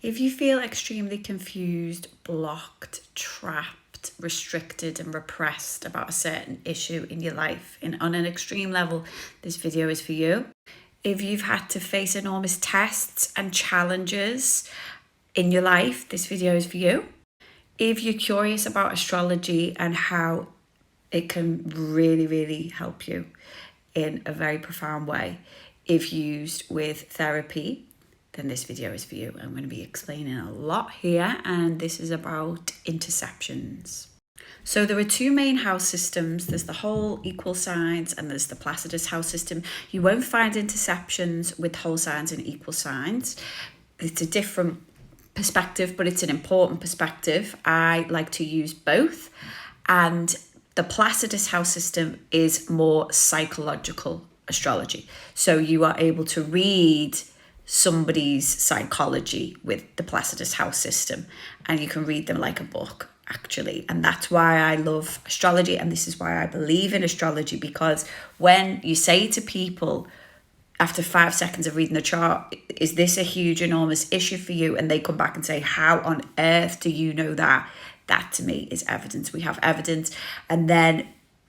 If you feel extremely confused, blocked, trapped, restricted and repressed about a certain issue in your life on an extreme level, this video is for you. If you've had to face enormous tests and challenges in your life, this video is for you. If you're curious about astrology and how it can really, really help you in a very profound way, if used with therapy, then this video is for you. I'm going to be explaining a lot here, and this is about interceptions. So there are two main house systems. There's the whole equal signs and there's the Placidus house system. You won't find interceptions with whole signs and equal signs. It's a different perspective, but it's an important perspective. I like to use both. And the Placidus house system is more psychological astrology. So you are able to read somebody's psychology with the Placidus house system, and you can read them like a book, actually. And that's why I love astrology, and this is why I believe in astrology, because when you say to people after 5 seconds of reading the chart, is this a huge, enormous issue for you? And they come back and say, how on earth do you know that? That to me is evidence. We have evidence. And then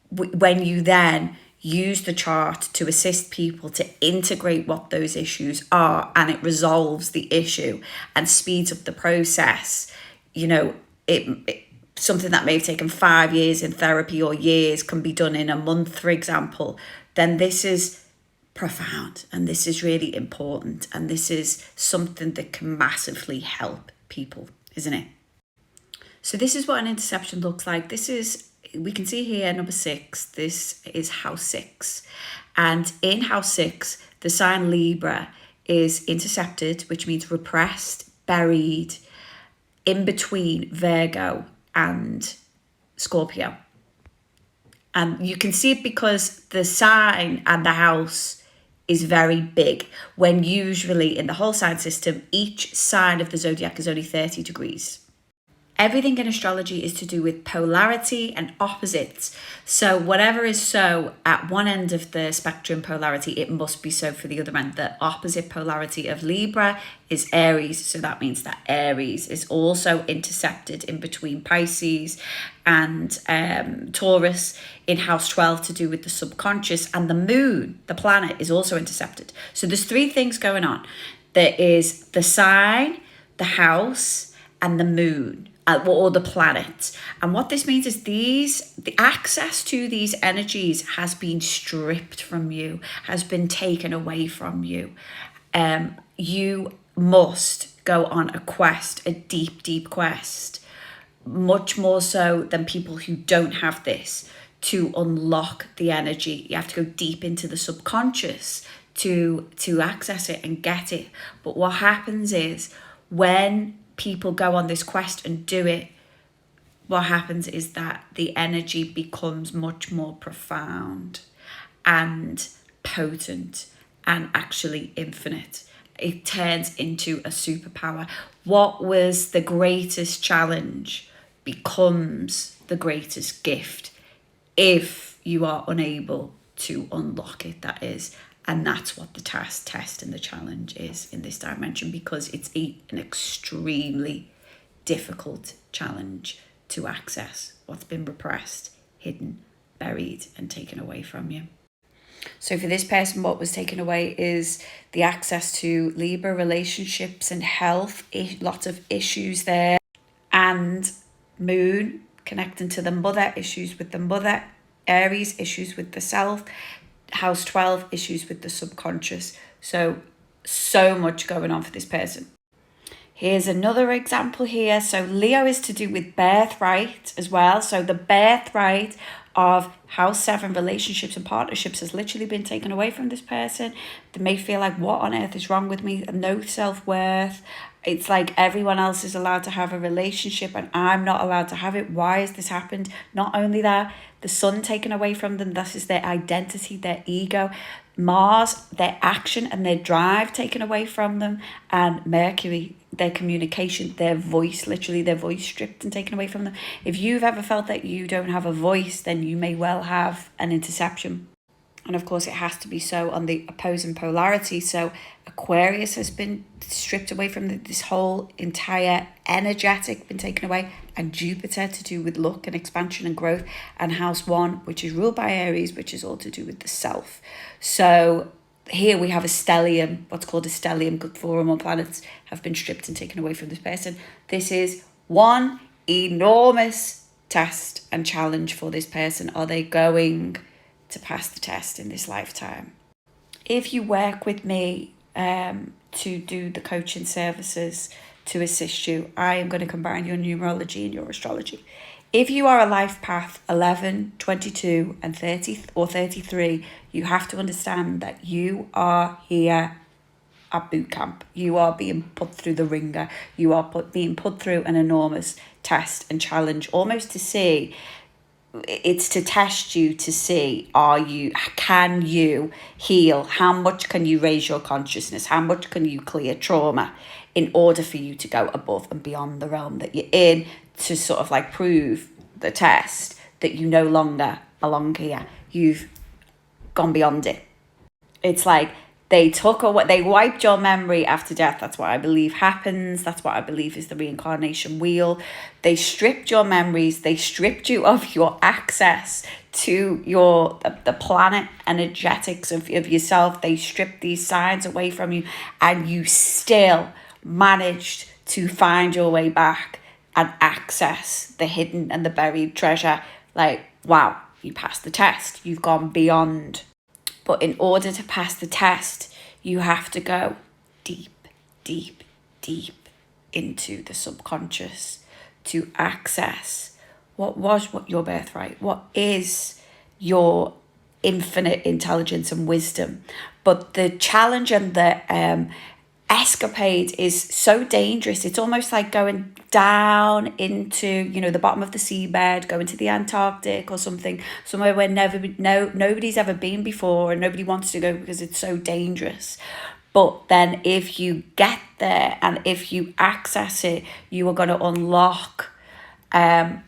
when you then use the chart to assist people to integrate what those issues are, and it resolves the issue and speeds up the process, you know, something that may have taken 5 years in therapy or years can be done in a month, for example, then this is profound and this is really important, and this is something that can massively help people, isn't it? So this is what an interception looks like. This is, we can see here, number 6, this is house 6. And in house 6, the sign Libra is intercepted, which means repressed, buried, in between Virgo and Scorpio. And you can see it because the sign and the house is very big, when usually in the whole sign system, each sign of the zodiac is only 30 degrees. Everything in astrology is to do with polarity and opposites. So whatever is so at one end of the spectrum polarity, it must be so for the other end. The opposite polarity of Libra is Aries. So that means that Aries is also intercepted in between Pisces and Taurus in house 12 to do with the subconscious. And the moon, the planet, is also intercepted. So there's 3 things going on. There is the sign, the house, and the moon, or the planet. And what this means is the access to these energies has been stripped from you, has been taken away from you. You must go on a quest, a deep, deep quest, much more so than people who don't have this, to unlock the energy. You have to go deep into the subconscious to access it and get it. But what happens is, when people go on this quest and do it, what happens is that the energy becomes much more profound and potent and actually infinite. It turns into a superpower. What was the greatest challenge becomes the greatest gift if you are unable to unlock it, that is. And that's what the test and the challenge is in this dimension, because it's an extremely difficult challenge to access what's been repressed, hidden, buried, and taken away from you. So for this person, what was taken away is the access to Libra, relationships and health, lots of issues there, and moon connecting to the mother, issues with the mother, Aries, issues with the self, house 12, issues with the subconscious. So much going on for this person. Here's another example here. So Leo is to do with birthright as well. So the birthright of house 7, relationships and partnerships, has literally been taken away from this person. They may feel like, what on earth is wrong with me? No self-worth. It's like everyone else is allowed to have a relationship and I'm not allowed to have it. Why has this happened? Not only that, the sun taken away from them. That is their identity, their ego. Mars, their action and their drive taken away from them. And Mercury, their communication, their voice, literally their voice stripped and taken away from them. If you've ever felt that you don't have a voice, then you may well have an interception. And of course, it has to be so on the opposing polarity. So Aquarius has been stripped away from this whole entire energetic, been taken away. And Jupiter to do with luck and expansion and growth. And house 1, which is ruled by Aries, which is all to do with the self. So here we have a stellium, what's called a stellium, good 4 or more planets have been stripped and taken away from this person. This is one enormous test and challenge for this person. Are they going to pass the test in this lifetime? If you work with me to do the coaching services to assist you, I am going to combine your numerology and your astrology. If you are a life path 11, 22 and 30 or 33, you have to understand that you are here at boot camp. You are being put through the ringer. You are being put through an enormous test and challenge, almost to see, it's to test you to see, can you heal? How much can you raise your consciousness? How much can you clear trauma in order for you to go above and beyond the realm that you're in, to sort of like prove the test that you no longer belong here. You've gone beyond it. It's like they wiped your memory after death. That's what I believe happens. That's what I believe is the reincarnation wheel. They stripped your memories. They stripped you of your access to the planet energetics of yourself. They stripped these signs away from you, and you still managed to find your way back and access the hidden and the buried treasure. Like, wow, you passed the test. You've gone beyond. But in order to pass the test, you have to go deep, deep, deep into the subconscious to access what your birthright, what is your infinite intelligence and wisdom. But the challenge and the escapade is so dangerous. It's almost like going down into, the bottom of the seabed, going to the Antarctic or something, somewhere where nobody's ever been before and nobody wants to go because it's so dangerous. But then if you get there and if you access it, you are going to unlock and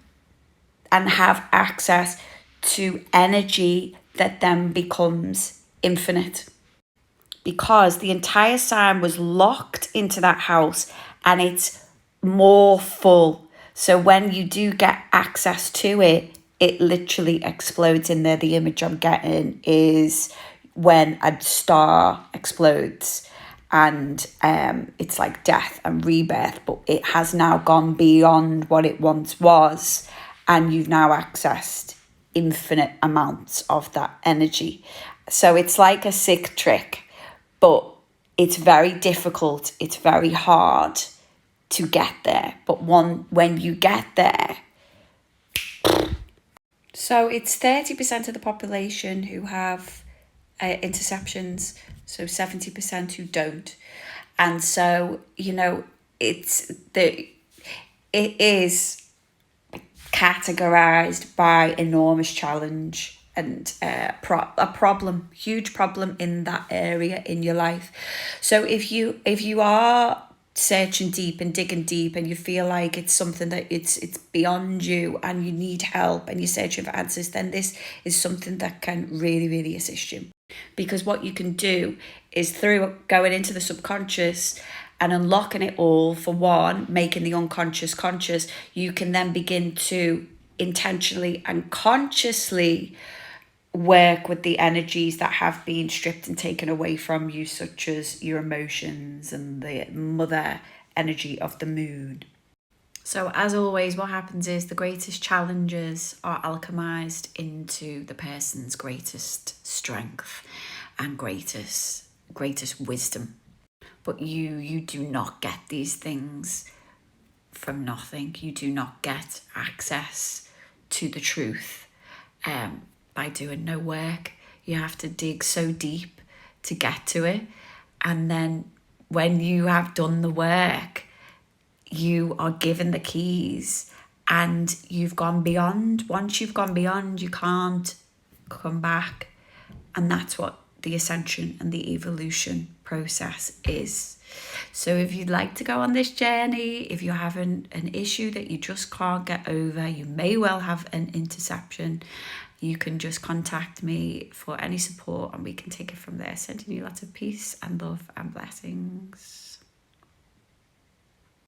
have access to energy that then becomes infinite. Because the entire sign was locked into that house and it's more full. So when you do get access to it, it literally explodes in there. The image I'm getting is when a star explodes, and it's like death and rebirth, but it has now gone beyond what it once was, and you've now accessed infinite amounts of that energy. So it's like a sick trick, but it's very difficult. It's very hard to get there. But when you get there, so it's 30% of the population who have interceptions, so 70% who don't. And so, it is categorized by enormous challenge and a problem, huge problem in that area in your life. So if you are searching deep and digging deep and you feel like it's something that it's beyond you and you need help and you're searching for answers, then this is something that can really, really assist you. Because what you can do is, through going into the subconscious and unlocking it all, for one, making the unconscious conscious, you can then begin to intentionally and consciously work with the energies that have been stripped and taken away from you, such as your emotions and the mother energy of the moon. So as always, what happens is the greatest challenges are alchemized into the person's greatest strength and greatest wisdom. But you do not get these things from nothing. You do not get access to the truth by doing no work. You have to dig so deep to get to it. And then when you have done the work, you are given the keys and you've gone beyond. Once you've gone beyond, you can't come back. And that's what the ascension and the evolution process is. So if you'd like to go on this journey, if you're having an issue that you just can't get over, you may well have an interception, you can just contact me for any support and we can take it from there. Sending you lots of peace and love and blessings.